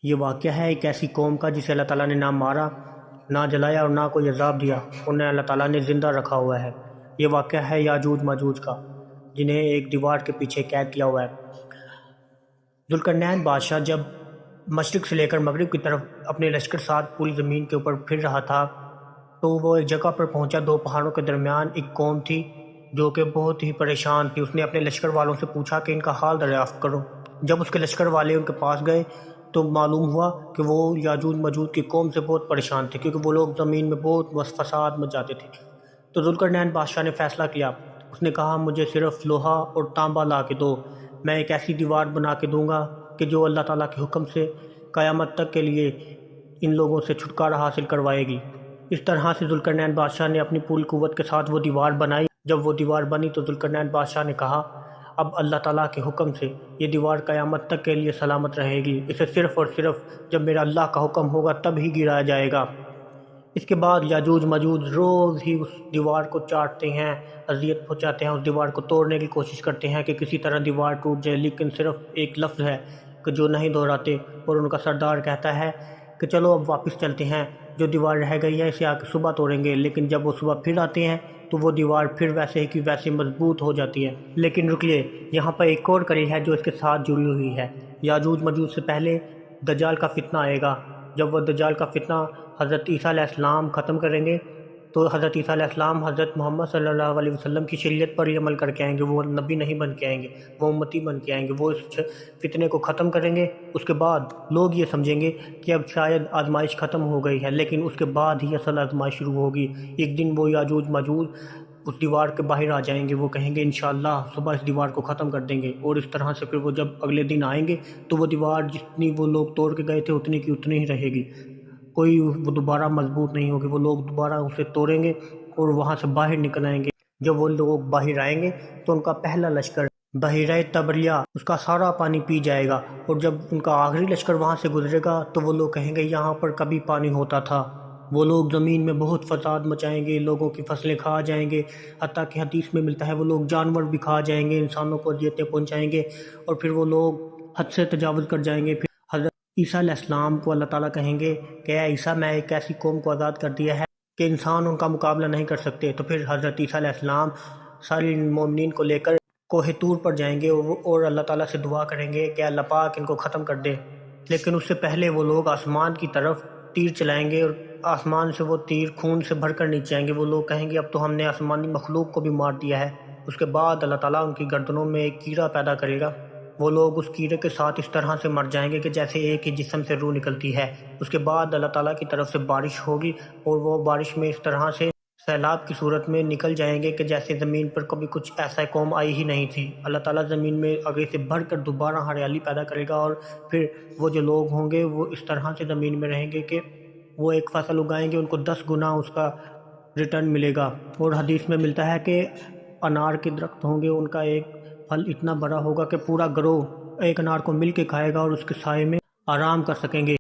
یہ واقعہ ہے ایک ایسی قوم کا جسے اللہ تعالیٰ نے نہ مارا، نہ جلایا اور نہ کوئی عذاب دیا، انہیں اللہ تعالیٰ نے زندہ رکھا ہوا ہے۔ یہ واقعہ ہے یاجوج ماجوج کا، جنہیں ایک دیوار کے پیچھے قید کیا ہوا ہے۔ ذوالقرنین بادشاہ جب مشرق سے لے کر مغرب کی طرف اپنے لشکر ساتھ پوری زمین کے اوپر پھر رہا تھا تو وہ ایک جگہ پر پہنچا۔ دو پہاڑوں کے درمیان ایک قوم تھی جو کہ بہت ہی پریشان تھی۔ اس نے اپنے لشکر والوں سے پوچھا کہ ان کا حال دریافت کرو۔ جب اس کے لشکر والے ان کے پاس گئے تو معلوم ہوا کہ وہ یاجوج ماجوج کی قوم سے بہت پریشان تھے، کیونکہ وہ لوگ زمین میں بہت فساد مچاتے تھے۔ تو ذوالقرنین بادشاہ نے فیصلہ کیا، اس نے کہا مجھے صرف لوہا اور تانبا لا کے دو، میں ایک ایسی دیوار بنا کے دوں گا کہ جو اللہ تعالیٰ کے حکم سے قیامت تک کے لیے ان لوگوں سے چھٹکارا حاصل کروائے گی۔ اس طرح سے ذوالقرنین بادشاہ نے اپنی پوری قوت کے ساتھ وہ دیوار بنائی۔ جب وہ دیوار بنی تو ذوالقرنین بادشاہ نے کہا اب اللہ تعالیٰ کے حکم سے یہ دیوار قیامت تک کے لیے سلامت رہے گی، اسے صرف اور صرف جب میرا اللہ کا حکم ہوگا تب ہی گرایا جائے گا۔ اس کے بعد یاجوج ماجوج روز ہی اس دیوار کو چاٹتے ہیں، اذیت پہنچاتے ہیں، اس دیوار کو توڑنے کی کوشش کرتے ہیں کہ کسی طرح دیوار ٹوٹ جائے، لیکن صرف ایک لفظ ہے کہ جو نہیں دہراتے، اور ان کا سردار کہتا ہے کہ چلو اب واپس چلتے ہیں، جو دیوار رہ گئی ہے اسے آ کے صبح توڑیں گے۔ لیکن جب وہ صبح پھر آتے ہیں تو وہ دیوار پھر ویسے ہی کی ویسے مضبوط ہو جاتی ہے۔ لیکن رکیے، یہاں پر ایک اور کڑی ہے جو اس کے ساتھ جڑی ہوئی ہے۔ یاجوج ماجوج سے پہلے دجال کا فتنہ آئے گا۔ جب وہ دجال کا فتنہ حضرت عیسیٰ علیہ السلام ختم کریں گے تو حضرت عیسیٰ علیہ السلام حضرت محمد صلی اللہ علیہ وسلم کی شریعت پر ہی عمل کر کے آئیں گے۔ وہ نبی نہیں بن کے آئیں گے، وہ امتی بن کے آئیں گے۔ وہ اس فتنے کو ختم کریں گے۔ اس کے بعد لوگ یہ سمجھیں گے کہ اب شاید آزمائش ختم ہو گئی ہے، لیکن اس کے بعد ہی اصل آزمائش شروع ہوگی۔ ایک دن وہ یاجوج ماجوج اس دیوار کے باہر آ جائیں گے، وہ کہیں گے انشاءاللہ صبح اس دیوار کو ختم کر دیں گے، اور اس طرح سے پھر وہ جب اگلے دن آئیں گے تو وہ دیوار جتنی وہ لوگ توڑ کے گئے تھے اتنی کی اتنی ہی رہے گی، کوئی وہ دوبارہ مضبوط نہیں ہوگی۔ وہ لوگ دوبارہ اسے توڑیں گے اور وہاں سے باہر نکل آئیں گے۔ جب وہ لوگ باہر آئیں گے تو ان کا پہلا لشکر بحیرہ تبریہ اس کا سارا پانی پی جائے گا، اور جب ان کا آخری لشکر وہاں سے گزرے گا تو وہ لوگ کہیں گے یہاں پر کبھی پانی ہوتا تھا۔ وہ لوگ زمین میں بہت فساد مچائیں گے، لوگوں کی فصلیں کھا جائیں گے، حتیٰ کہ حدیث میں ملتا ہے وہ لوگ جانور بھی کھا جائیں گے، انسانوں کو اذیتیں پہنچائیں گے، اور پھر وہ لوگ حد سے تجاوز کر جائیں گے۔ پھر حضرت عیسیٰ علیہ السلام کو اللہ تعالیٰ کہیں گے کہ اے عیسیٰ میں ایک ایسی قوم کو آزاد کر دیا ہے کہ انسان ان کا مقابلہ نہیں کر سکتے۔ تو پھر حضرت عیسیٰ علیہ السلام ساری مومنین کو لے کر کوہ طور پر جائیں گے اور اللہ تعالیٰ سے دعا کریں گے کہ اللہ پاک ان کو ختم کر دے۔ لیکن اس سے پہلے وہ لوگ آسمان کی طرف تیر چلائیں گے، اور آسمان سے وہ تیر خون سے بھر کر نیچے آئیں گے۔ وہ لوگ کہیں گے اب تو ہم نے آسمانی مخلوق کو بھی مار دیا ہے۔ اس کے بعد اللہ تعالیٰ ان کی گردنوں میں ایک کیڑا پیدا کرے گا۔ وہ لوگ اس کیڑے کے ساتھ اس طرح سے مر جائیں گے کہ جیسے ایک ہی جسم سے روح نکلتی ہے۔ اس کے بعد اللہ تعالیٰ کی طرف سے بارش ہوگی، اور وہ بارش میں اس طرح سے سیلاب کی صورت میں نکل جائیں گے کہ جیسے زمین پر کبھی کچھ ایسا قوم آئی ہی نہیں تھی۔ اللہ تعالیٰ زمین میں آگے سے بڑھ کر دوبارہ ہریالی پیدا کرے گا، اور پھر وہ جو لوگ ہوں گے وہ اس طرح سے زمین میں رہیں گے کہ وہ ایک فصل اگائیں گے ان کو 10 گنا اس کا ریٹرن ملے گا۔ اور حدیث میں ملتا ہے کہ انار کے درخت ہوں گے، ان کا ایک پھل اتنا بڑا ہوگا کہ پورا گروہ ایک انار کو مل کے کھائے گا اور اس کے سائے میں آرام کر سکیں گے۔